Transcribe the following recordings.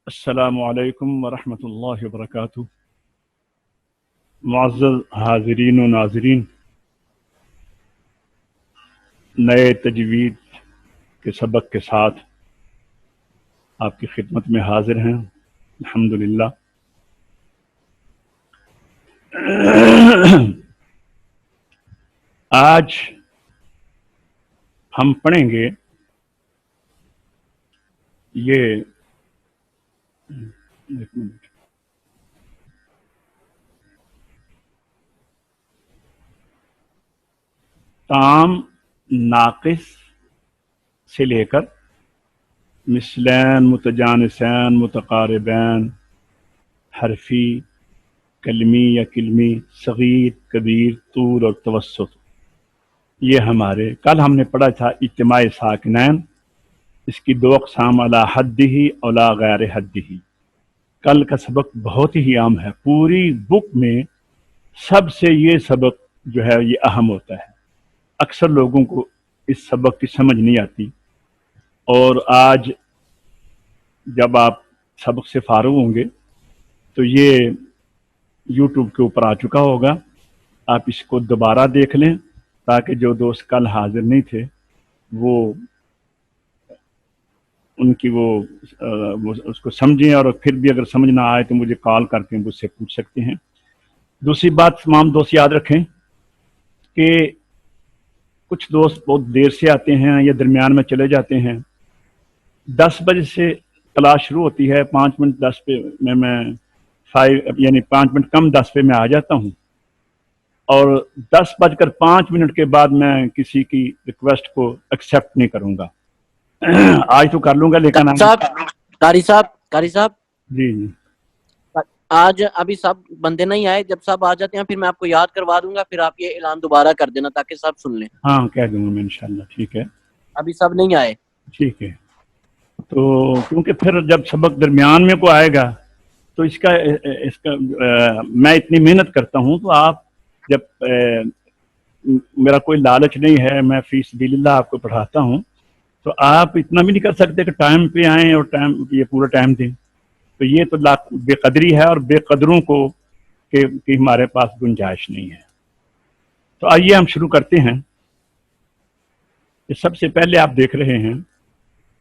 السلام علیکم ورحمۃ اللہ وبرکاتہ۔ معزز حاضرین و ناظرین، نئے تجوید کے سبق کے ساتھ آپ کی خدمت میں حاضر ہیں الحمدللہ۔ آج ہم پڑھیں گے یہ ایک منٹ، تام ناقص سے لے کر مثلین، متجانسین، متقاربین، حرفی، کلمی یا کلمی، صغیر، کبیر، طول اور توسط، یہ ہمارے کل ہم نے پڑھا تھا اجتماع ساکنین، اس کی دو اقسام، علی حدہ علی غیر حدہ۔ کل کا سبق بہت ہی عام ہے، پوری بک میں سب سے یہ سبق جو ہے یہ اہم ہوتا ہے۔ اکثر لوگوں کو اس سبق کی سمجھ نہیں آتی، اور آج جب آپ سبق سے فارغ ہوں گے تو یہ یوٹیوب کے اوپر آ چکا ہوگا، آپ اس کو دوبارہ دیکھ لیں تاکہ جو دوست کل حاضر نہیں تھے وہ ان کی وہ اس کو سمجھیں، اور پھر بھی اگر سمجھ نہ آئے تو مجھے کال کر کے مجھ سے پوچھ سکتے ہیں۔ دوسری بات تمام دوست یاد رکھیں کہ کچھ دوست بہت دیر سے آتے ہیں یا درمیان میں چلے جاتے ہیں۔ 10 بجے سے کلاس شروع ہوتی ہے، 5 منٹ 10 پہ میں 5 منٹ کم 10 پہ میں آ جاتا ہوں، اور 10:05 کے بعد میں کسی کی ریکویسٹ کو ایکسیپٹ نہیں کروں گا۔ آج تو کر لوں گا لیکن قاری صاحب جی جی آج ابھی سب بندے نہیں آئے، جب سب آ جاتے ہیں پھر میں آپ کو یاد کروا دوں گا، پھر آپ یہ اعلان دوبارہ کر دینا تاکہ سب سن لیں۔ ہاں کہہ دوں گا میں انشاءاللہ، ٹھیک ہے ابھی سب نہیں آئے۔ ٹھیک ہے۔ تو کیونکہ پھر جب سبق درمیان میں کو آئے گا تو اس کا میں اتنی محنت کرتا ہوں، تو آپ جب میرا کوئی لالچ نہیں ہے، میں فی سبیل اللہ آپ کو پڑھاتا ہوں، تو آپ اتنا بھی نہیں کر سکتے کہ ٹائم پہ آئیں اور یہ پورا ٹائم دیں، تو یہ تو بے قدری ہے، اور بے قدروں کو کہ ہمارے پاس گنجائش نہیں ہے۔ تو آئیے ہم شروع کرتے ہیں۔ سب سے پہلے آپ دیکھ رہے ہیں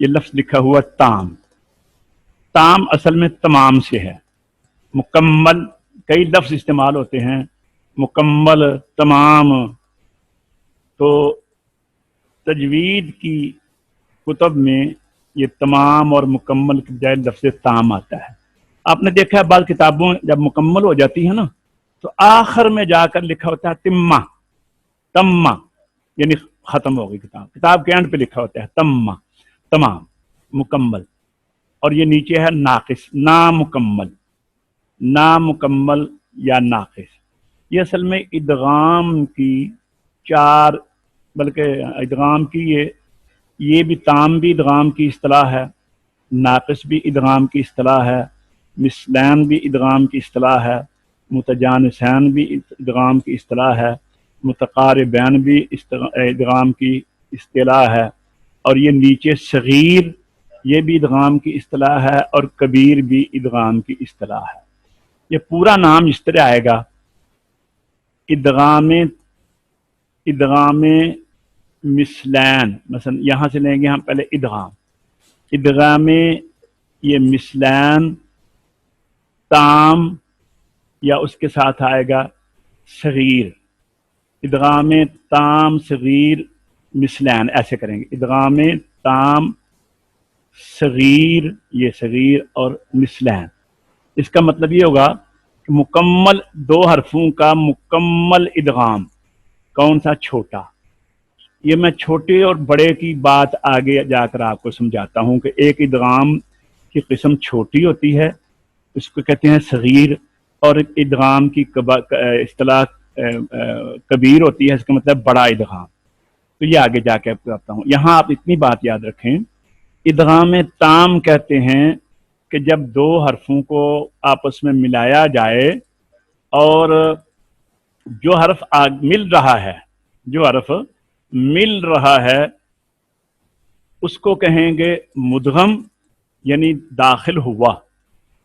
یہ لفظ لکھا ہوا تام۔ تام اصل میں تمام سے ہے، مکمل، کئی لفظ استعمال ہوتے ہیں، مکمل، تمام۔ تو تجوید کی کتب میں یہ تمام اور مکمل کے بجائے لفظ تام آتا ہے۔ آپ نے دیکھا ہے بعض کتابوں جب مکمل ہو جاتی ہے نا تو آخر میں جا کر لکھا ہوتا ہے تمہ، تمہ، یعنی ختم ہو گئی کتاب کے اینڈ پہ لکھا ہوتا ہے تمہ، تمام، مکمل، اور یہ نیچے ہے ناقص، نامکمل، نامکمل یا ناقص۔ یہ اصل میں ادغام کی بلکہ ادغام کی یہ بھی، تام بھی ادغام کی اصطلاح ہے، ناقص بھی ادغام کی اصطلاح ہے، مثلین بھی ادغام کی اصطلاح ہے، متجانسین بھی ادغام کی اصطلاح ہے، متقاربین بھی ادغام کی اصطلاح ہے، اور یہ نیچے صغیر یہ بھی ادغام کی اصطلاح ہے، اور کبیر بھی ادغام کی اصطلاح ہے۔ یہ پورا نام اس طرح آئے گا، ادغام مثلین، مثلا یہاں سے لیں گے ہم پہلے ادغام یہ مثلین، تام، یا اس کے ساتھ آئے گا صغیر، ادغام تام صغیر مثلین، ایسے کریں گے، ادغام تام صغیر، یہ صغیر اور مثلین۔ اس کا مطلب یہ ہوگا کہ مکمل دو حرفوں کا مکمل ادغام۔ کون سا؟ چھوٹا۔ یہ میں چھوٹے اور بڑے کی بات آگے جا کر آپ کو سمجھاتا ہوں کہ ایک ادغام کی قسم چھوٹی ہوتی ہے، اس کو کہتے ہیں صغیر، اور ایک ادغام کی اصطلاح کبیر ہوتی ہے، اس کا مطلب بڑا ادغام۔ تو یہ آگے جا کے آپ کو بتاتا ہوں۔ یہاں آپ اتنی بات یاد رکھیں، ادغام تام کہتے ہیں کہ جب دو حرفوں کو آپس میں ملایا جائے اور جو حرف مل رہا ہے اس کو کہیں گے مدغم، یعنی داخل ہوا،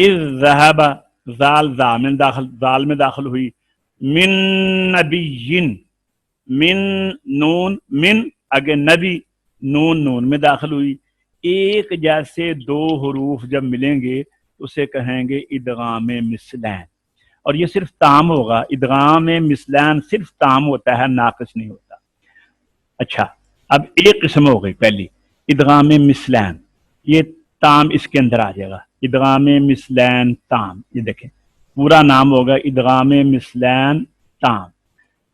اذ ذهب زال میں داخل ہوئی، من نبی، من نون من اگے نبی نون میں داخل ہوئی. ایک جیسے دو حروف جب ملیں گے اسے کہیں گے ادغام مثلین، اور یہ صرف تام ہوگا. ادغام مثلین صرف تام ہوتا ہے، ناقص نہیں ہوتا. اچھا، اب ایک قسم ہو گئی پہلی ادغام مثلین، یہ تام اس کے اندر آ جائے گا. ادغام مثلین تام، یہ دیکھیں پورا نام ہوگا ادغام مثلین تام.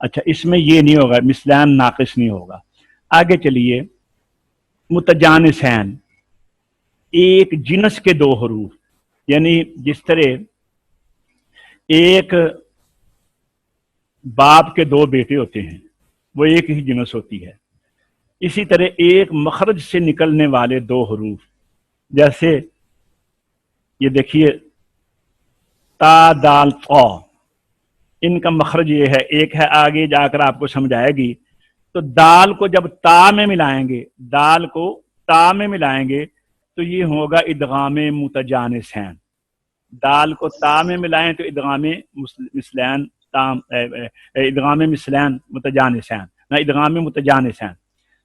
اچھا، اس میں یہ نہیں ہوگا، مثلین ناقص نہیں ہوگا. آگے چلیے، متجانسین، ایک جنس کے دو حروف، یعنی جس طرح ایک باپ کے دو بیٹے ہوتے ہیں وہ ایک ہی جنس ہوتی ہے، اسی طرح ایک مخرج سے نکلنے والے دو حروف، جیسے یہ دیکھیے تا دال قا، ان کا مخرج یہ ہے، ایک ہے، آگے جا کر آپ کو سمجھ آئے گی. تو دال کو جب تا میں ملائیں گے، دال کو تا میں ملائیں گے تو یہ ہوگا ادغام متجانسین. دال کو تا میں ملائیں تو ادغام مثلین تام، ادغام مثلین متجانسین، نہ ادغام متجانسین.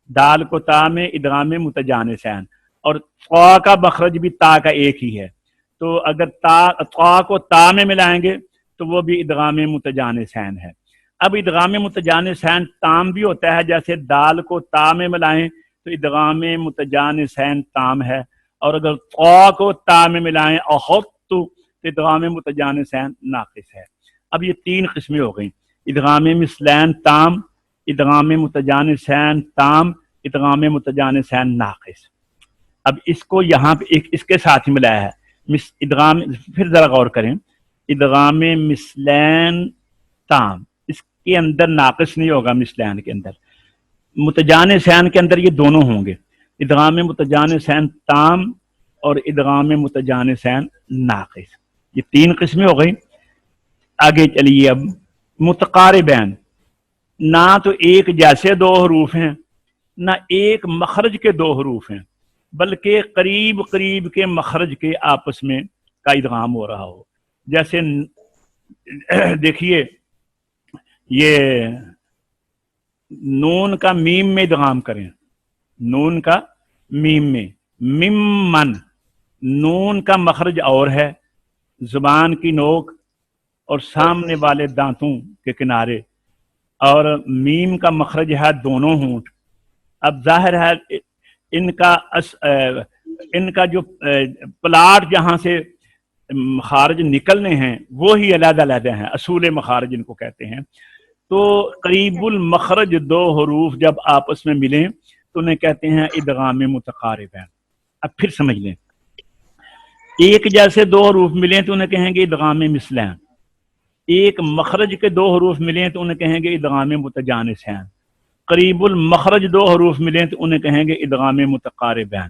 دال کو تا میں ادغام متجانسین، اور قا کا مخرج بھی تا کا ایک ہی ہے، تو اگر قا کو تا میں ملائیں گے تو وہ بھی ادغام متجانسین ہے. اب ادغام متجانسین تام بھی ہوتا ہے، جیسے دال کو تا میں ملائیں تو ادغام متجانسین تام ہے، اور اگر قا کو تا میں ملائیں اخت تو ادغام متجانسین ناقص ہے. اب یہ تین قسمیں ہو گئیں، ادغام مثلین تام، ادغام متجانسین تام، ادغام متجانسین ناقص. اب اس کو یہاں پہ ایک اس کے ساتھ ہی ملایا ہے ادغام. پھر ذرا غور کریں، ادغام مثلین تام اس کے اندر ناقص نہیں ہوگا، مثلین کے اندر. متجانسین کے اندر یہ دونوں ہوں گے، ادغام متجانسین تام اور ادغام متجانسین ناقص. یہ تین قسمیں ہو گئی. آگے چلیے، اب متقاربین، نہ تو ایک جیسے دو حروف ہیں نہ ایک مخرج کے دو حروف ہیں، بلکہ قریب قریب کے مخرج کے آپس میں کا ادغام ہو رہا ہو. جیسے دیکھیے یہ نون کا میم میں ادغام کریں، نون کا میم میں، ممن، نون کا مخرج اور ہے، زبان کی نوک اور سامنے والے دانتوں کے کنارے، اور میم کا مخرج ہے دونوں ہونٹ. اب ظاہر ہے ان کا جو پلاٹ جہاں سے مخارج نکلنے ہیں وہی علیحدہ علیحدہ ہیں، اصول مخارج ان کو کہتے ہیں. تو قریب المخرج دو حروف جب آپس میں ملیں تو انہیں کہتے ہیں ادغام متقاربین. اب پھر سمجھ لیں، ایک جیسے دو حروف ملیں تو انہیں کہیں گے ادغام مثلین، ایک مخرج کے دو حروف ملیں تو انہیں کہیں گے ادغام متجانسین، قریب المخرج دو حروف ملیں تو انہیں کہیں گے ادغام متقاربین.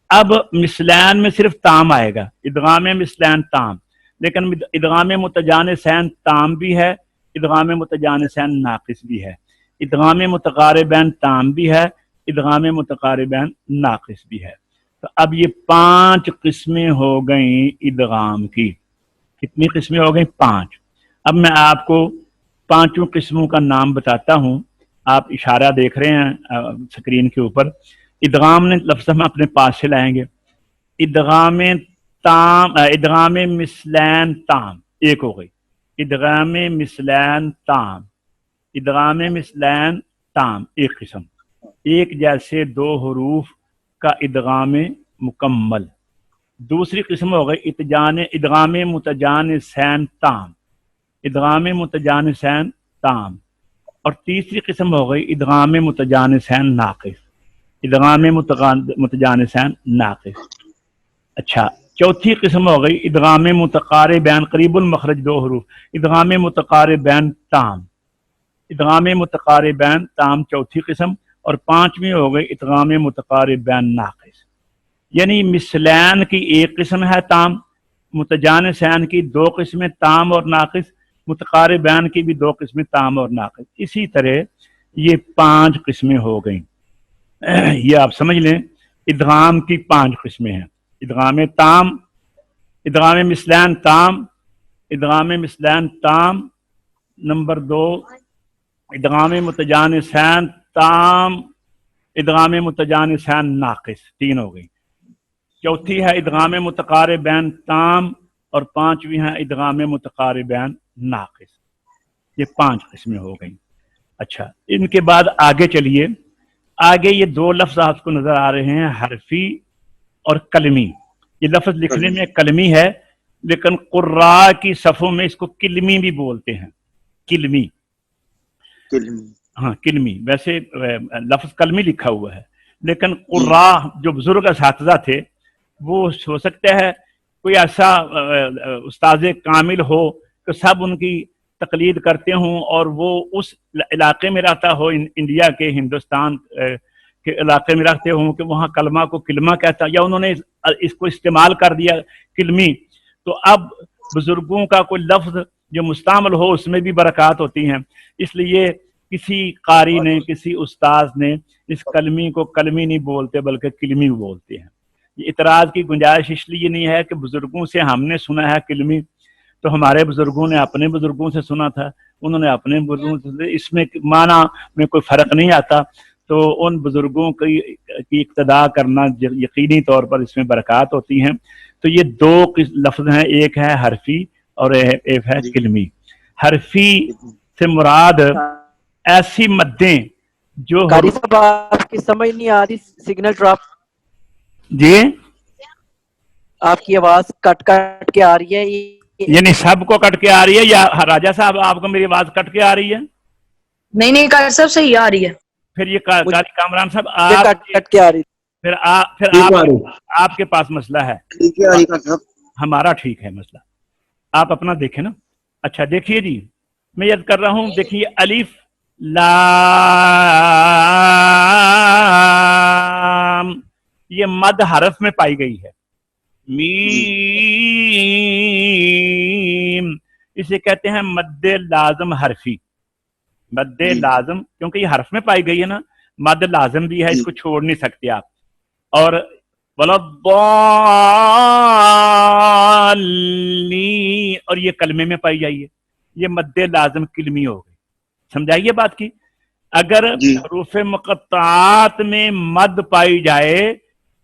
اب مثلین میں صرف تام آئے گا، ادغام مثلین تام، لیکن ادغام متجانسین تام بھی ہے، ادغام متجانسین ناقص بھی ہے. ادغام متقاربین تام بھی ہے، ادغام متقاربین ناقص بھی ہے. تو اب یہ 5 قسمیں ہو گئیں ادغام کی. کتنی قسمیں ہو گئیں؟ 5. اب میں آپ کو 5 قسموں کا نام بتاتا ہوں، آپ اشارہ دیکھ رہے ہیں سکرین کے اوپر. ادغام نے لفظ ہم اپنے پاس سے لائیں گے. ادغام تام، ادغام مثلین تام ایک ہو گئی، ادغام مثلین تام، ادغام مثلین تام ایک قسم، ایک جیسے دو حروف کا ادغام مکمل. دوسری قسم ہو گئی ادغام متجانسین تام، ادغام متجانسین تام. اور تیسری قسم ہو گئی ادغام متجانسین ناقص، ادغام متجانسین ناقص. اچھا، چوتھی قسم ہو گئی ادغام متقاربین قریب المخرج دو حروف، ادغام متقاربین تام، ادغام متقاربین تام چوتھی قسم. اور 5ویں ہو گئی ادغام متقاربین ناقص. یعنی مثلین کی ایک قسم ہے تام، متجانسین کی 2 قسمیں تام اور ناقص، متقاربین کی بھی 2 قسمیں تام اور ناقص. اسی طرح یہ 5 قسمیں ہو گئیں. یہ آپ سمجھ لیں ادغام کی 5 قسمیں ہیں، ادغام تام، ادغام مثلین تام، ادغام مثلین تام. نمبر 2 ادغام متجانسین تام، ادغام متجانسین ناقص. 3 ہو گئی. چوتھی ہے ادغام متقاربین تام، اور 5ویں ہے ادغام متقاربین ناقص. یہ 5 قسمیں ہو گئیں. اچھا، ان کے بعد آگے چلیے. آگے یہ 2 لفظ آپ کو نظر آ رہے ہیں، حرفی اور کلمی. یہ لفظ لکھنے میں کلمی ہے، لیکن قراء کی صفوں میں اس کو کلمی بھی بولتے ہیں. کلمی، ہاں کلمی. ویسے لفظ کلمی لکھا ہوا ہے، لیکن قراء جو بزرگ اساتذہ تھے وہ ہو سکتا ہے کوئی ایسا استاذ کامل ہو کہ سب ان کی تقلید کرتے ہوں اور وہ اس علاقے میں رہتا ہو، انڈیا کے، ہندوستان کے علاقے میں رہتے ہوں کہ وہاں کلمہ کو کلمہ کہتا، یا انہوں نے اس کو استعمال کر دیا کلمی. تو اب بزرگوں کا کوئی لفظ جو مستعمل ہو اس میں بھی برکات ہوتی ہیں. اس لیے کسی قاری نے، کسی استاذ نے اس کلمی کو کلمی نہیں بولتے بلکہ کلمی بولتے ہیں. یہ اعتراض کی گنجائش اس لیے نہیں ہے کہ بزرگوں سے ہم نے سنا ہے کلمی، تو ہمارے بزرگوں نے اپنے بزرگوں سے سنا تھا، انہوں نے اپنے بزرگوں سے، اس میں معنی میں کوئی فرق نہیں آتا. تو ان بزرگوں کی اقتداء کرنا یقینی طور پر اس میں برکات ہوتی ہیں. تو یہ 2 لفظ ہیں، ایک ہے حرفی اور ایک ہے کلمی. حرفی سے مراد ایسی مدیں جو قاری صاحب آپ کی سمجھ نہیں آ رہی، سگنل ڈراپ. جی آپ کی آواز کٹ کٹ کے آ رہی ہے. یعنی سب کو کٹ کے آ رہی ہے یا راجہ صاحب آپ کو میری آواز کٹ کے آ رہی ہے؟ نہیں قاری صاحب صحیح آ رہی ہے. پھر یہ قاری کامران صاحب کٹ آپ کٹ کے آ رہی. پھر آپ کے پاس مسئلہ ہے، ہمارا ٹھیک ہے مسئلہ، آپ اپنا دیکھیں نا. اچھا دیکھیے جی، میں یاد کر رہا ہوں، دیکھیے الف لام، یہ مد حرف میں پائی گئی ہے. میم، اسے کہتے ہیں مد لازم حرفی. مد لازم کیونکہ یہ حرف میں پائی گئی ہے نا، مد لازم بھی ہے، اس کو چھوڑ نہیں سکتے آپ. اور وَلَضَّالِّينَ، اور یہ کلمے میں پائی جائیے، یہ مد لازم کلمی ہو گئی. سمجھائیے بات کی. اگر حروف مقطعات میں مد پائی جائے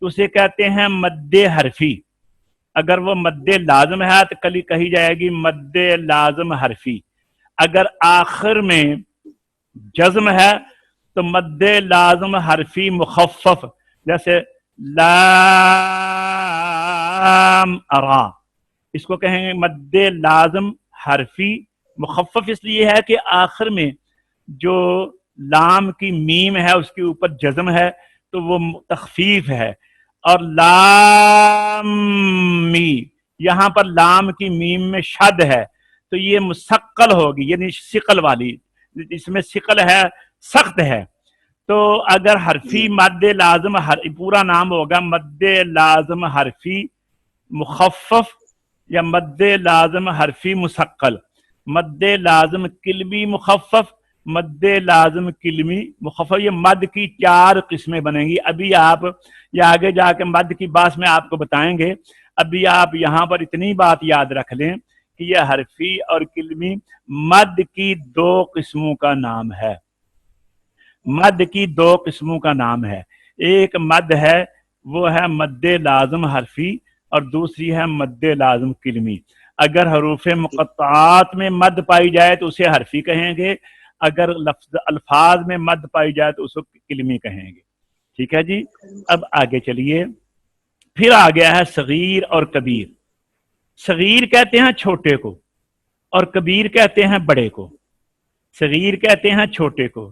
تو اسے کہتے ہیں مد حرفی. اگر وہ مد لازم ہے تو کلی کہی جائے گی مد لازم حرفی. اگر آخر میں جزم ہے تو مد لازم حرفی مخفف، جیسے لام ارا، اس کو کہیں گے مد لازم حرفی مخفف. اس لیے ہے کہ آخر میں جو لام کی میم ہے اس کے اوپر جزم ہے تو وہ تخفیف ہے. اور لام می، یہاں پر لام کی میم میں شد ہے تو یہ مسقل ہوگی، یعنی ثقل والی، اس میں ثقل ہے، سخت ہے. تو اگر حرفی مد لازم پورا نام ہوگا مد لازم حرفی مخفف یا مد لازم حرفی مسقل. مد لازم کلمی مخفف، مد لازم کلمی مخفف. یہ مد کی 4 قسمیں بنیں گی. ابھی آپ یا آگے جا کے مد کی بات میں آپ کو بتائیں گے. ابھی آپ یہاں پر اتنی بات یاد رکھ لیں کہ یہ حرفی اور کلمی مد کی 2 قسموں کا نام ہے. مد کی 2 قسموں کا نام ہے. ایک مد ہے وہ ہے مد لازم حرفی اور دوسری ہے مد لازم کلمی. اگر حروف مقطعات میں مد پائی جائے تو اسے حرفی کہیں گے، اگر الفاظ میں مد پائی جائے تو اسے کلمی کہیں گے. ٹھیک ہے جی. اب آگے چلیے. پھر آ گیا ہے صغیر اور کبیر. صغیر کہتے ہیں چھوٹے کو اور کبیر کہتے ہیں بڑے کو. صغیر کہتے ہیں چھوٹے کو،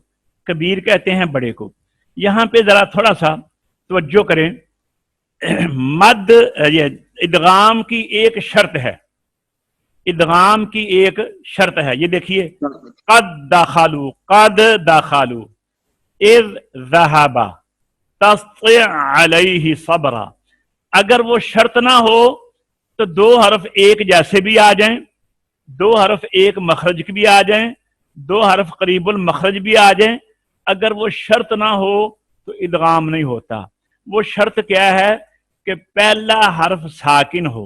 کبیر کہتے ہیں بڑے کو. یہاں پہ ذرا تھوڑا سا توجہ کریں. مد یہ ادغام کی ایک شرط ہے، ادغام کی ایک شرط ہے. یہ دیکھیے قد دخلوا، قد دخلوا، اذ ذهب، تسطع علیہ صبرا. اگر وہ شرط نہ ہو تو 2 حرف ایک جیسے بھی آ جائیں، 2 حرف ایک مخرج کی بھی آ جائیں، 2 حرف قریب المخرج بھی آ جائیں. اگر وہ شرط نہ ہو تو ادغام نہیں ہوتا. وہ شرط کیا ہے کہ پہلا حرف ساکن ہو.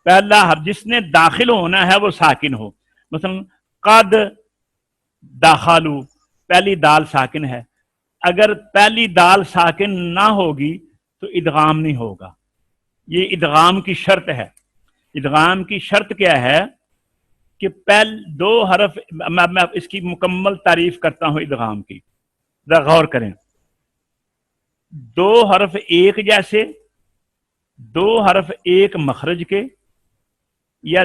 پہلا حرف جس نے داخل ہونا ہے وہ ساکن ہو. مثلا قد داخلو، پہلی دال ساکن ہے، اگر پہلی دال ساکن نہ ہوگی تو ادغام نہیں ہوگا. یہ ادغام کی شرط ہے. ادغام کی شرط کیا ہے کہ دو حرف، میں اس کی مکمل تعریف کرتا ہوں ادغام کی، ذرا غور کریں. دو حرف ایک جیسے، دو حرف ایک مخرج کے، یا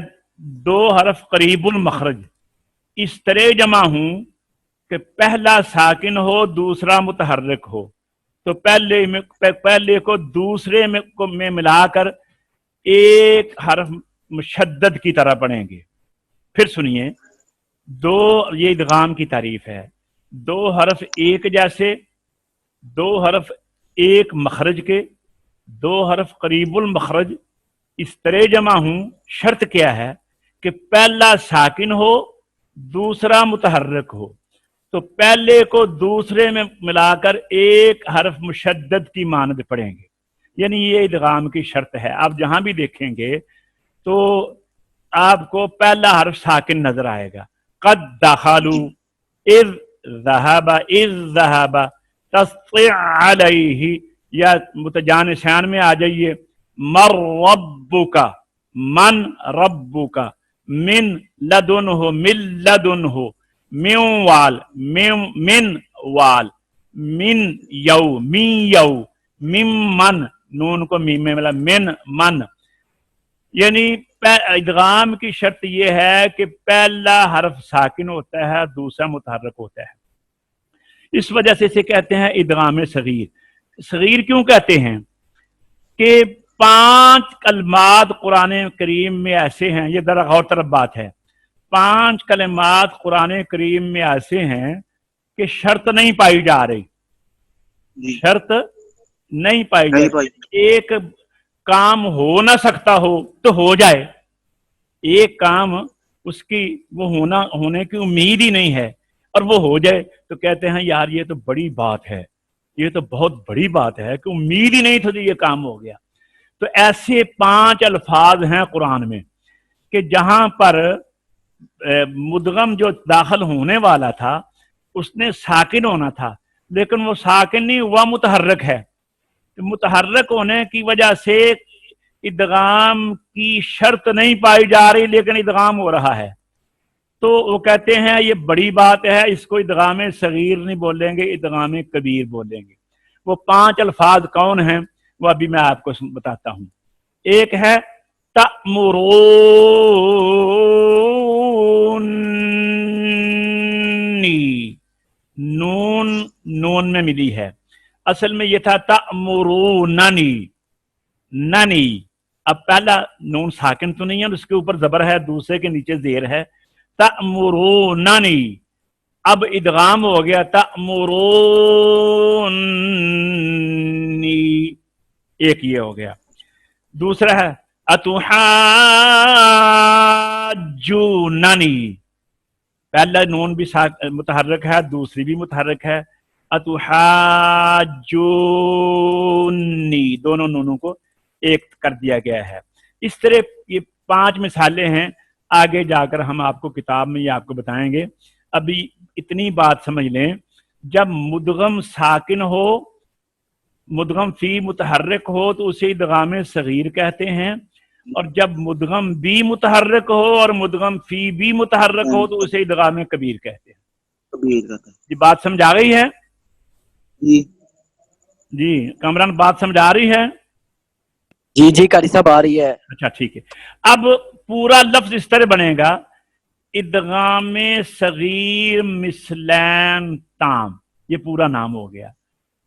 دو حرف قریب المخرج اس طرح جمع ہوں کہ پہلا ساکن ہو دوسرا متحرک ہو، تو پہلے کو دوسرے میں ملا کر ایک حرف مشدد کی طرح پڑھیں گے. پھر سنیے، یہ ادغام کی تعریف ہے. دو حرف ایک جیسے، دو حرف ایک مخرج کے، دو حرف قریب المخرج اس طرح جمع ہوں. شرط کیا ہے کہ پہلا ساکن ہو دوسرا متحرک ہو، تو پہلے کو دوسرے میں ملا کر ایک حرف مشدد کی مانند پڑھیں گے. یعنی یہ ادغام کی شرط ہے. آپ جہاں بھی دیکھیں گے تو آپ کو پہلا حرف ساکن نظر آئے گا. قد دخلوا، اذ ذهب، اذ ذهب، تسطع علیہ، یا متجانسان میں آ جائیے. مر ربک، من ربک، من لدنہ، من لدنہ، من وال، من وال، من یو، من یو، من من، نون کو میم میں ملا، من من. یعنی ادغام کی شرط یہ ہے کہ پہلا حرف ساکن ہوتا ہے دوسرا متحرک ہوتا ہے. اس وجہ سے اسے کہتے ہیں ادغام صغیر. صغیر کیوں کہتے ہیں کہ 5 کلمات قرآن کریم میں ایسے ہیں، یہ ذرا غور طرف بات ہے. 5 کلمات قرآن کریم میں ایسے ہیں کہ شرط نہیں پائی جا رہی، شرط نہیں پائی جا رہی. ایک کام ہو نہ سکتا ہو تو ہو جائے، ایک کام اس کی وہ ہونے کی امید ہی نہیں ہے اور وہ ہو جائے تو کہتے ہیں یار یہ تو بڑی بات ہے، یہ تو بہت بڑی بات ہے کہ امید ہی نہیں تھی یہ کام ہو گیا. تو ایسے 5 الفاظ ہیں قرآن میں کہ جہاں پر مدغم جو داخل ہونے والا تھا اس نے ساکن ہونا تھا، لیکن وہ ساکن نہیں ہوا، متحرک ہے. متحرک ہونے کی وجہ سے ادغام کی شرط نہیں پائی جا رہی لیکن ادغام ہو رہا ہے. تو وہ کہتے ہیں یہ بڑی بات ہے، اس کو ادغام صغیر نہیں بولیں گے، ادغام کبیر بولیں گے. وہ 5 الفاظ کون ہیں وہ ابھی میں آپ کو بتاتا ہوں. ایک ہے تأمرونی، نون میں ملی ہے، اصل میں یہ تھا تأمروننی، ننی. اب پہلا نون ساکن تو نہیں ہے، اس کے اوپر زبر ہے، دوسرے کے نیچے زیر ہے. تأمروننی، اب ادغام ہو گیا تأمرونی، ایک یہ ہو گیا. دوسرا ہے اتحاجوننی، پہلا نون بھی متحرک ہے، دوسری بھی متحرک ہے. اتحاجونی، دونوں نونوں کو ایک کر دیا گیا ہے. اس طرح یہ 5 مثالیں ہیں، آگے جا کر ہم آپ کو کتاب میں یہ آپ کو بتائیں گے. ابھی اتنی بات سمجھ لیں، جب مدغم ساکن ہو، مدغم فی متحرک ہو تو اسے ادغام صغیر کہتے ہیں، اور جب مدغم بھی متحرک ہو اور مدغم فی بھی متحرک ہو تو اسے ادغام کبیر کہتے ہیں. یہ بات سمجھ آ گئی ہے؟ جی کامران، بات سمجھ آ رہی ہے؟ جی قاری صاحب آ رہی ہے. اچھا ٹھیک ہے. اب پورا لفظ اس طرح بنے گا، ادغام صغیر مثلین تام، یہ پورا نام ہو گیا.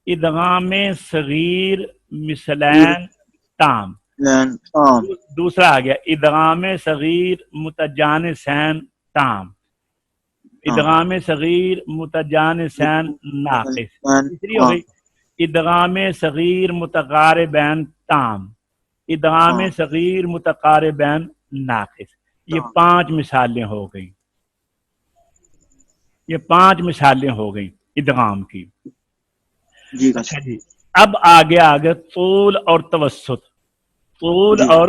ادغام صغیر مثلین تام. دوسرا آ گیا ادغام صغیر متجانسین تام، ادغام صغیر متجانسین ناقص. تیسری ہو گئی ادغام صغیر متقاربین تام، ادغام صغیر متقاربین ناقص. یہ 5 مثالیں ہو گئی، یہ 5 مثالیں ہو گئی ادغام کی. اچھا جی، اب آگے طول اور توسط. طول اور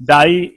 2.5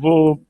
وہ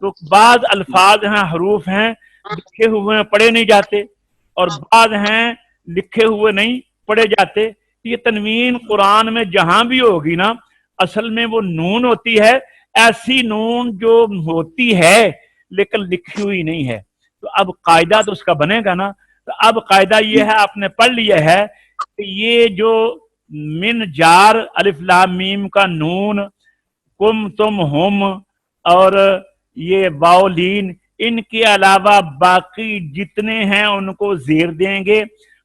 تو بعض الفاظ ہیں، حروف ہیں، لکھے ہوئے ہیں پڑھے نہیں جاتے، اور بعض ہیں لکھے ہوئے نہیں پڑھے جاتے۔ یہ تنوین قرآن میں جہاں بھی ہوگی نا، اصل میں وہ نون ہوتی ہے، ایسی نون جو ہوتی ہے لیکن لکھی ہوئی نہیں ہے۔ تو اب قاعدہ تو اس کا بنے گا نا۔ تو اب قاعدہ یہ ہے، آپ نے پڑھ لیا ہے کہ یہ جو من جار الف لام میم کا نون، کم تم ہم، اور یہ واولین، ان کے علاوہ باقی جتنے ہیں ان کو زیر دیں گے۔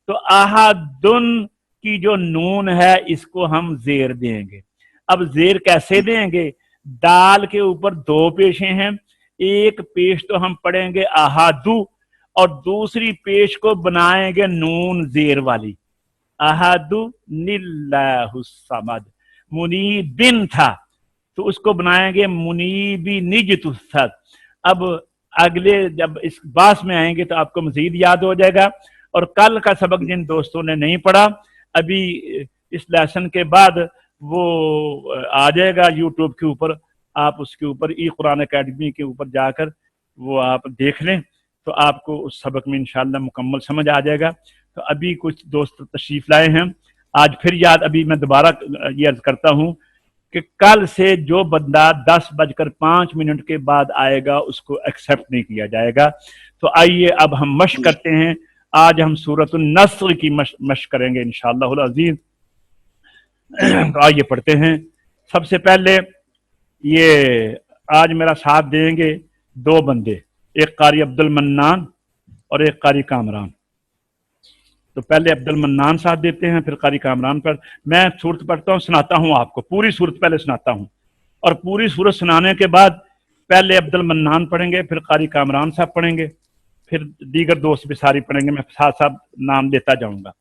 تو احدن کی جو نون ہے اس کو ہم زیر دیں گے۔ اب زیر کیسے دیں گے؟ دال کے اوپر دو پیشیں ہیں، ایک پیش تو ہم پڑھیں گے احدو، اور دوسری پیش کو بنائیں گے نون زیر والی، احدو للہ الصمد۔ منیبن تھا تو اس کو بنائیں گے منیبی نجت الصد۔ اب اگلے جب اس باس میں آئیں گے تو آپ کو مزید یاد ہو جائے گا۔ اور کل کا سبق جن دوستوں نے نہیں پڑھا، ابھی اس لیسن کے بعد وہ آ جائے گا یوٹیوب کے اوپر، آپ اس کے اوپر ای قرآن اکیڈمی کے اوپر جا کر وہ آپ دیکھ لیں تو آپ کو اس سبق میں انشاءاللہ مکمل سمجھ آ جائے گا۔ تو ابھی کچھ دوست تشریف لائے ہیں، آج پھر یاد، ابھی میں دوبارہ یہ عرض کرتا ہوں کہ کل سے جو بندہ 10:05 کے بعد آئے گا اس کو ایکسیپٹ نہیں کیا جائے گا۔ تو آئیے اب ہم مشق کرتے ہیں، آج ہم سورۃ النصر کی مشق کریں گے انشاءاللہ العزیز۔ تو آئیے پڑھتے ہیں۔ سب سے پہلے یہ آج میرا ساتھ دیں گے دو بندے، ایک قاری عبد المنان اور ایک قاری کامران۔ تو پہلے عبد المنان ساتھ دیتے ہیں، پھر قاری کامران پر میں سورت پڑھتا ہوں، سناتا ہوں آپ کو پوری سورت پہلے سناتا ہوں، اور پوری سورت سنانے کے بعد پہلے عبد المنان پڑھیں گے، پھر قاری کامران صاحب پڑھیں گے، پھر دیگر دوست بھی ساری پڑھیں گے، میں ساتھ ساتھ نام دیتا جاؤں گا۔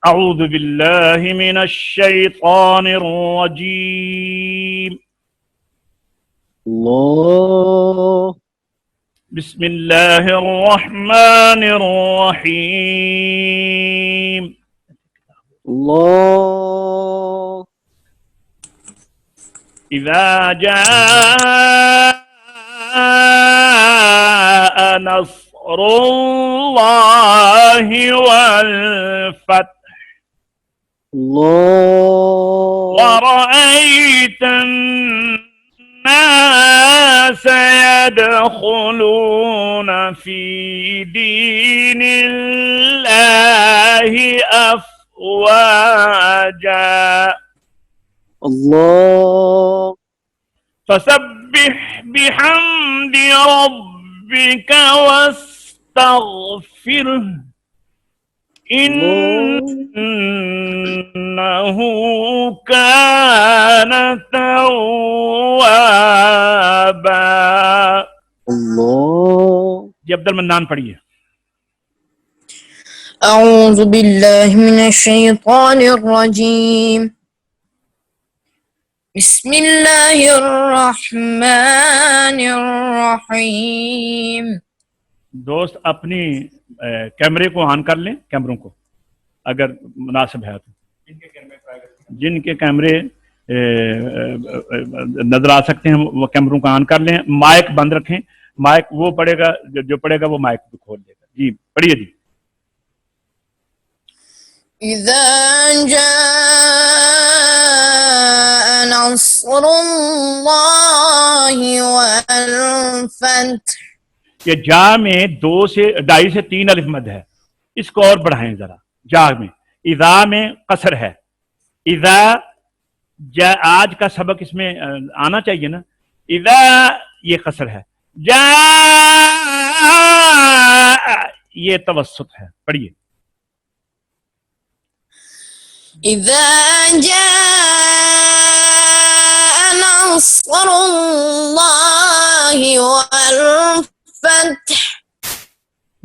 اعوذ باللہ من الشیطان الرجیم، اللہ بسم اللہ الرحمن الرحیم۔ اللہ اذا جاء نصر اللہ والفتح اللہ ورأيت الناس يدخلون في دين الله أفواجا اللہ فسبح بحمد ربك واستغفره إنه كان توابا۔ اللہ جی عبد المنان پڑھیے۔ أعوذ بالله من الشيطان الرجيم بسم الله الرحمن الرحيم۔ دوست اپنی کیمرے کو آن کر لیں، کیمروں کو اگر مناسب ہے تو، جن کے کیمرے نظر آ سکتے ہیں وہ کیمروں کو آن کر لیں، مائک بند رکھیں، مائک وہ پڑھے گا جو پڑھے گا وہ مائک کو کھول دے گا۔ جی پڑھیے جی۔ إذا جاء نصر الله والفتح۔ کہ جا میں 2.5 سے 3 الف مد ہے، اس کو اور بڑھائیں ذرا۔ جا میں، اذا میں قصر ہے، اذا جا، آج کا سبق اس میں آنا چاہیے نا، اذا یہ قصر ہے، جا یہ توسط ہے۔ پڑھیے۔ إذا جاء نصر الله والفتح۔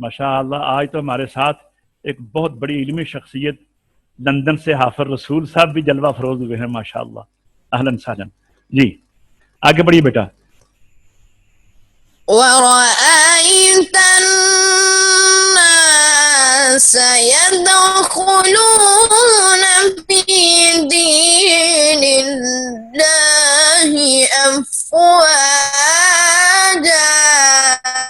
ماشاء اللہ، آج تو ہمارے ساتھ ایک بہت بڑی علمی شخصیت لندن سے حافظ رسول صاحب بھی جلوہ فروز ہوئے ہیں، ماشاء اللہ، اہلاً سہلاً۔ جی آگے بڑھیے بیٹا۔ ورأيت الناس يدخلون في دين الله أفواجا۔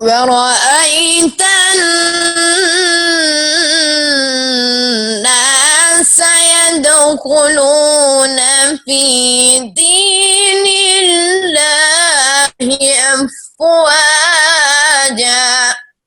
ورأيت الناس يدخلون في دين الله أفواجا.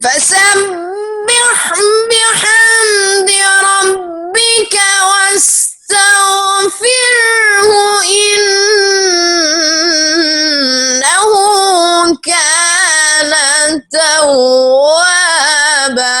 فسبح بحمد ربك واستغفره إنه كان توابا.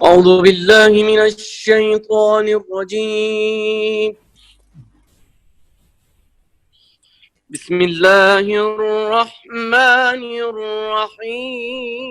أعوذ بالله من الشيطان الرجيم. بسم الله الرحمن الرحيم.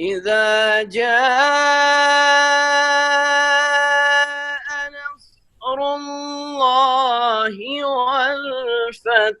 إذا جاء نصر الله والفتح.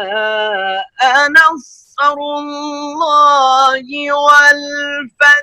جاء نصر الله والفتح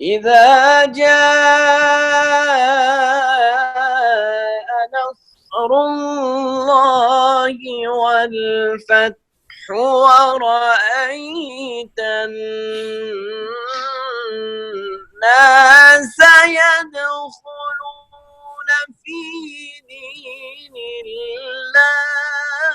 إذا جاء نصر الله والفتح ورأيت الناس يدخلون في دين الله.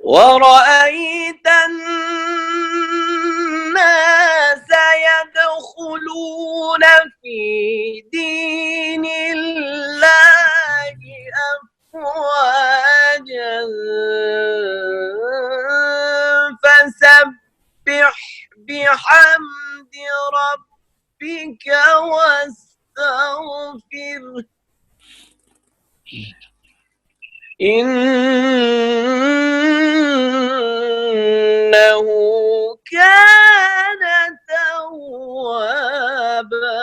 ورأيت الناس يدخلون في دين الله أفواجا فسبح بحمد ربك واستغفره إنه كان توابا.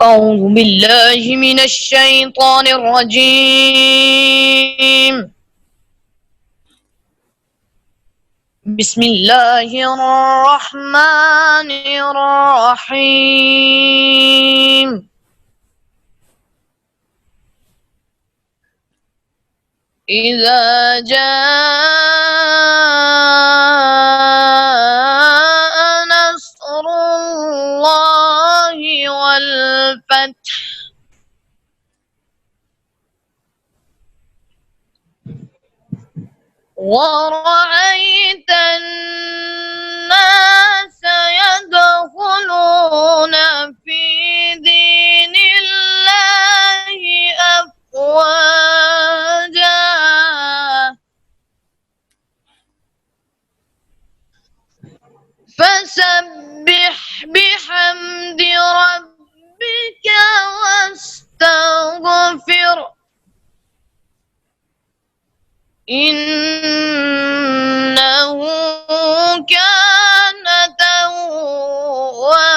أعوذ بالله من الشيطان الرجيم. بسم الله الرحمن الرحيم. إذا جاء نصر الله والفتح ورأيت الناس يدخلون في دين الله أفواجا فسبح بحمد ربك واستغفر إنه كان توابا.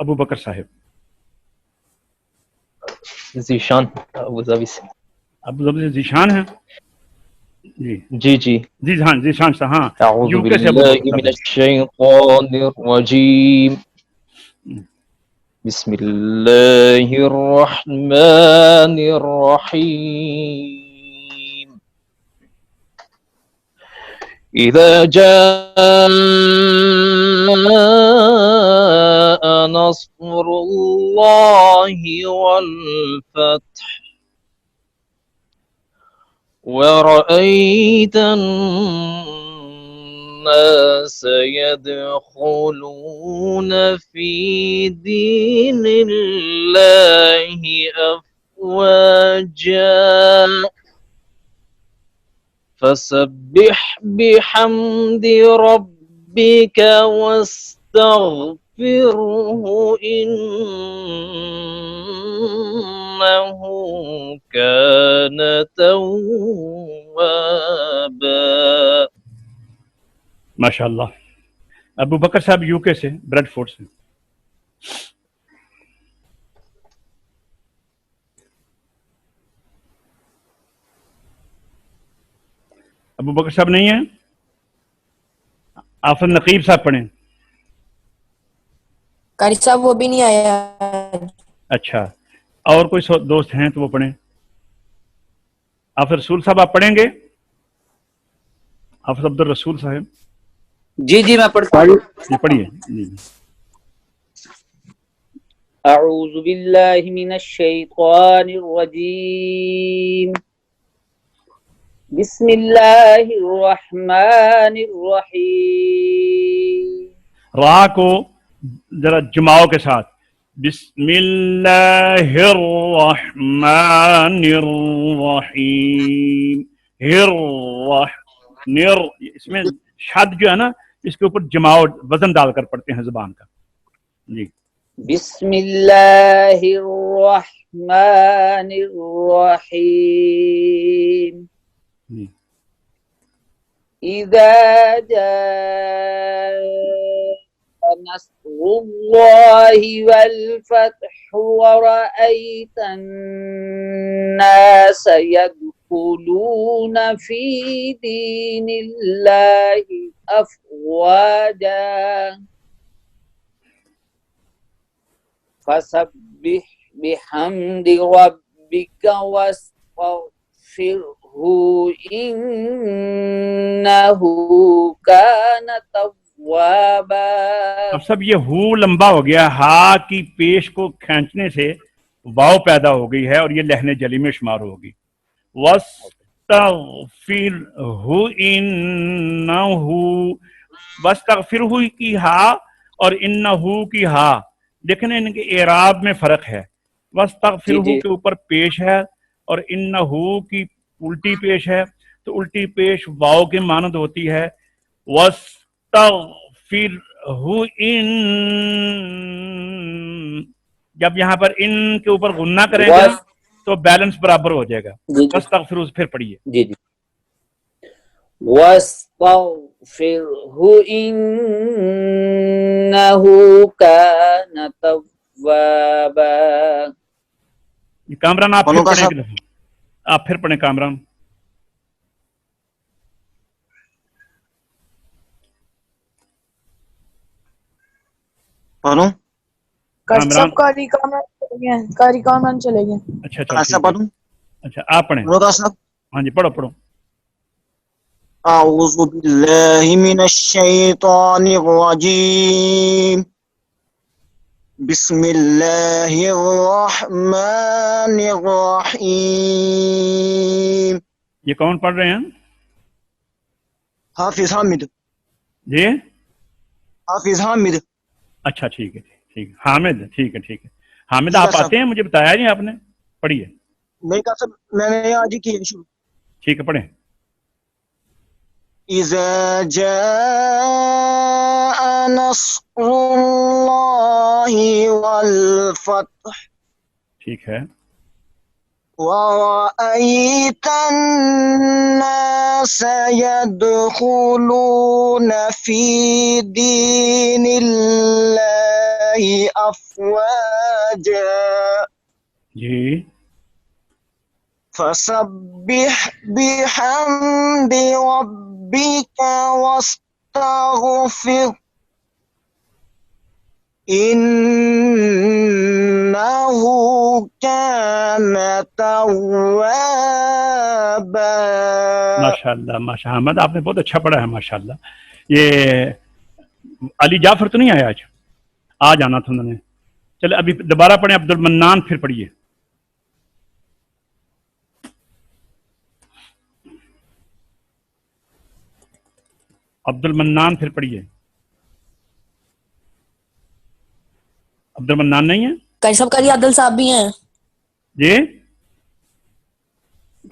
ابو بکر صاحب. ذیشان ابو ظبی سے. ابو ظبی سے ذیشان ہیں. جی جی جی. جی ہاں ذیشان سے ہاں. اعوذ یو کے سے ابو باللہ بکر من صاحب. الشیطان الرجیم. بسم اللہ الرحمن الرحیم. اذا جاء نصر اللہ والفتح ورأيت الناس يدخلون في دين الله أفواجا فسبح بحمد ربك واستغفره إنه كان توابا. ماشاء اللہ. ابو بکر صاحب یو کے سے بریڈ فورٹ سے. ابو بکر صاحب نہیں ہیں. آفر نقیب صاحب پڑھیں. قاری صاحب وہ بھی نہیں آیا. اچھا اور کوئی دوست ہیں تو وہ پڑھیں. آفر رسول صاحب آپ پڑھیں گے. آفر عبد الرسول صاحب. جی جی میں پڑھتا ہوں. یہ پڑھیے. جی اعوذ باللہ من الشیطان الرجیم. بسم اللہ الرحمن الرحیم. را کو ذرا جماؤ کے ساتھ. بسم اللہ الرحمن الرحیم. اس میں شد جو ہے نا اس کے اوپر جماؤ وزن ڈال کر پڑھتے ہیں زبان کا. جی بسم اللہ الرحمن الرحیم. جی اذا جاء نصر اللہ والفتح ورأيت الناس يدخلون في دين الله أفواجا فسبح بحمد ربك واستغفره إنه كان توابا. اب سب یہ ہو لمبا ہو گیا. ہا کی پیش کو کھینچنے سے واو پیدا ہو گئی ہے اور یہ لہن جلی میں شمار ہوگی. وَاسْتَغْفِرْهُ إِنَّهُ وَاسْتَغْفِرْهُ کی ہا اور انہو کی ہا لیکن ان کے اعراب میں فرق ہے. وَاسْتَغْفِرْهُ کے اوپر پیش ہے اور انہو کی الٹی پیش ہے. تو الٹی پیش واو کے مانند ہوتی ہے. وَاسْتَغْفِرْهُ إِن جب یہاں پر ان کے اوپر غنہ کریں گے تو بیلنس برابر ہو جائے گا. وَاسْتَغْفِرْهُ پھر پڑھیے. جی جی. وَاسْتَغْفِرْهُ إِنَّهُ كَانَ تَوَّابًا. کامران آپ پھر پڑھیں ایک دفعہ. آپ پھر پڑھیں کامران. پڑھوں. کامران قاری کامران چلے گئے. اچھا ایسا پڑھوں. اچھا آپ پڑھیں. ہاں جی پڑھو پڑھو. اعوذ باللہ من الشیطان الرجیم. بسم اللہ الرحمن الرحیم. یہ کون پڑھ رہے ہیں؟ حافظ حامد. جی حافظ حامد. اچھا ٹھیک ہے ٹھیک ہے. حامد ٹھیک ہے ٹھیک ہے. حامد آپ آتے ہیں؟ مجھے بتایا نہیں آپ نے. پڑھیے. نہیں کہا سب میں نے آج ہی کیا شروع. ٹھیک ہے پڑھیں. اذا جاء نصر اللہ والفتح. ٹھیک ہے. ورأيت الناس يدخلون في دين الله أفواجا جی فسبح بحمد ربك واستغفر إنه كان توابا ماشاء اللہ ماشاء احمد آپ نے بہت اچھا پڑھا ہے ماشاء اللہ. یہ علی جعفر تو نہیں آیا آج آنا تھا انہوں نے. چلے ابھی دوبارہ پڑھیں عبد المنان پھر پڑھیے. عبد المنان پھر پڑھیے. عبد المنان نہیں ہے قاری صاحب قاری عادل صاحب بھی ہیں جی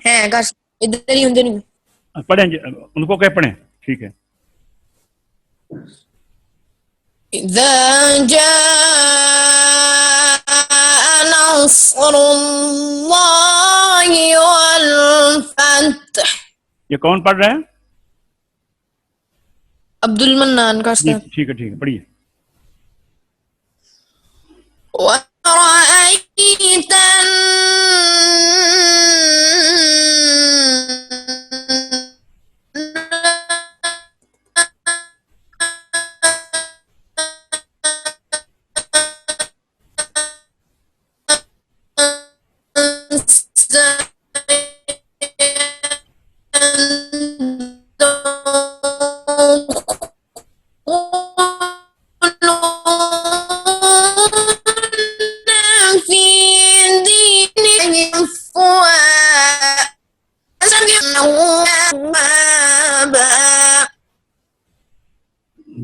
قاری صاحب ادھر ہی ہوں نہیں. پڑھیں جی ان کو کہ پڑھیں ٹھیک ہے. إذا جاء نصر الله والفتح. یہ کون پڑھ رہے ہیں؟ عبد المنان قاری جی صاحب. ٹھیک ہے پڑھیے. ورأيت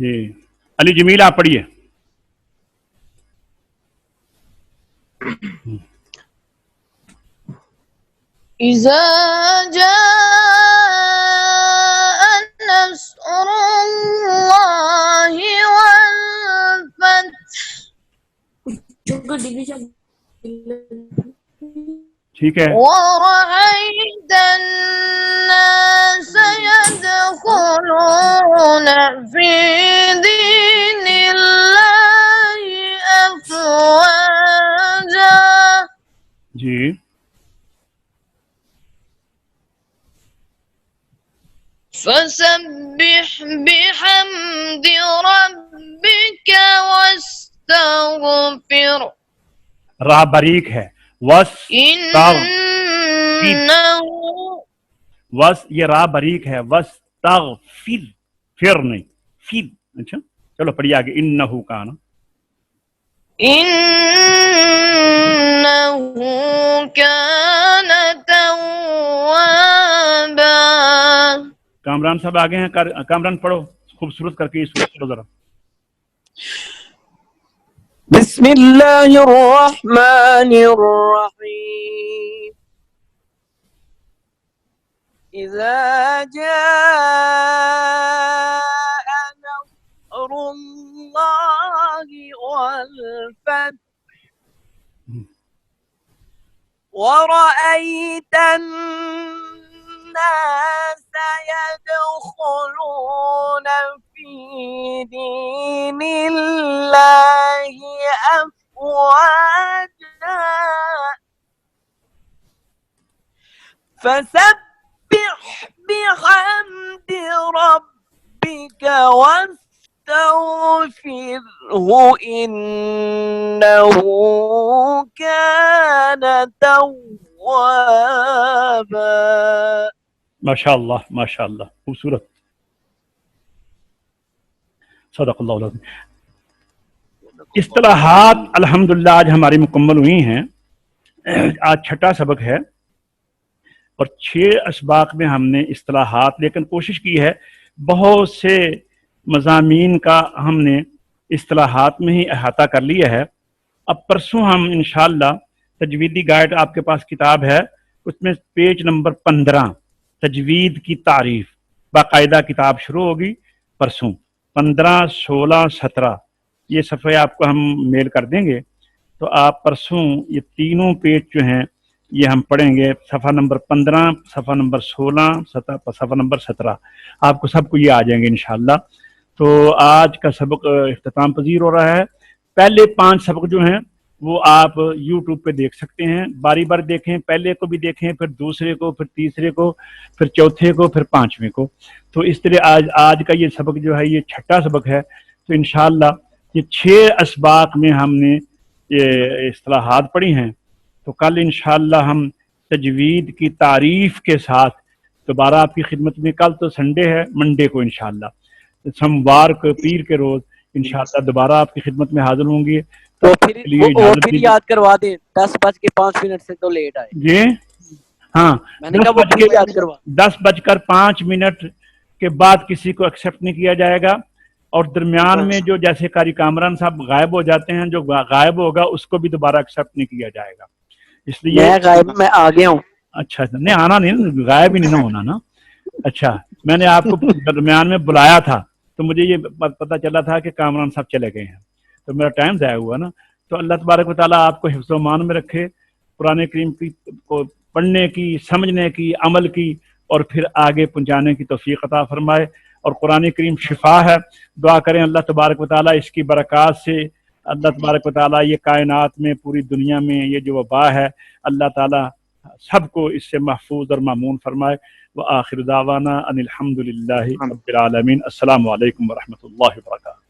جی علی جمیل آپ پڑھیے. إذا جاء نصر الله والفتح ٹھیک ہے ورأيت الناس يدخلون في دين الله أفواجا جی فسبح بحمد ربك واستغفر راہ باریک ہے وس إنه وس یہ راہ باریک ہے وس تغفر پھر نہیں فر. اچھا چلو پڑھیے آگے. انہ کان إنه كان توابا. کامران صاحب آگے ہیں. کامران پڑھو خوبصورت کر کے یہ سورت پڑھو ذرا. بسم الله الرحمن الرحيم إذا جاء نصر الله والفتح ورأيت الناس يدخلون في دين الله أفواجا فسبح بحمد ربك واستغفره إنه كان توابا. ماشاء اللہ ماشاء اللہ خوبصورت. صدق اللہ العظیم. اصطلاحات الحمدللہ آج ہماری مکمل ہوئی ہیں. آج چھٹا سبق ہے اور 6 اسباق میں ہم نے اصطلاحات لیکن کوشش کی ہے بہت سے مضامین کا ہم نے اصطلاحات میں ہی احاطہ کر لیا ہے. اب پرسوں ہم انشاءاللہ تجویدی گائیڈ آپ کے پاس کتاب ہے اس میں پیج نمبر 15 تجوید کی تعریف باقاعدہ کتاب شروع ہوگی پرسوں 15 16 17 یہ صفحے آپ کو ہم میل کر دیں گے تو آپ پرسوں یہ تینوں پیج جو ہیں یہ ہم پڑھیں گے صفحہ نمبر 15، صفحہ نمبر 16، صفحہ نمبر 17، آپ کو سب کو یہ آ جائیں گے انشاءاللہ۔ تو آج کا سبق اختتام پذیر ہو رہا ہے۔ پہلے 5 سبق جو ہیں وہ آپ یوٹیوب پہ دیکھ سکتے ہیں، باری بار دیکھیں، پہلے کو بھی دیکھیں، پھر دوسرے کو، پھر تیسرے کو، پھر چوتھے کو، پھر 5ویں کو۔ تو اس طرح آج کا یہ سبق جو ہے یہ 6واں سبق ہے۔ تو انشاءاللہ یہ 6 اسباق میں ہم نے یہ اصطلاحات پڑھی ہیں۔ تو کل انشاءاللہ ہم تجوید کی تعریف کے ساتھ دوبارہ آپ کی خدمت میں، کل تو سنڈے ہے، منڈے کو انشاءاللہ، سوموار کو، پیر کے روز انشاءاللہ دوبارہ آپ کی خدمت میں حاضر ہوں گے۔ تو پھر یاد کروا دیں 10:05 سے تو لیٹ آئے جی ہاں، میں نے کہا وہ پھر یاد کروا 10:05 کے بعد کسی کو ایکسیپٹ نہیں کیا جائے گا، اور درمیان میں جو جیسے قاری کامران صاحب غائب ہو جاتے ہیں، جو غائب ہوگا اس کو بھی دوبارہ ایکسیپٹ نہیں کیا جائے گا۔ اس لیے میں غائب، میں آ گیا ہوں۔ اچھا نہیں آنا نہیں، غائب ہی نہیں نہ ہونا نا۔ اچھا میں نے آپ کو درمیان میں بلایا تھا تو مجھے یہ پتہ چلا تھا کہ کامران صاحب چلے گئے ہیں، تو میرا ٹائم ضائع ہوا نا۔ تو اللہ تبارک و تعالیٰ آپ کو حفظ و امان میں رکھے، قرآن کریم کو پڑھنے کی، سمجھنے کی، عمل کی، اور پھر آگے پہنچانے کی توفیق عطا فرمائے۔ اور قرآن کریم شفا ہے، دعا کریں اللہ تبارک و تعالیٰ اس کی برکات سے اللہ تبارک و تعالیٰ یہ کائنات میں، پوری دنیا میں یہ جو وبا ہے، اللہ تعالیٰ سب کو اس سے محفوظ اور مامون فرمائے۔ وآخر دعوانا ان الحمد للہ رب العالمین۔ السلام علیکم ورحمۃ اللہ وبرکاتہ۔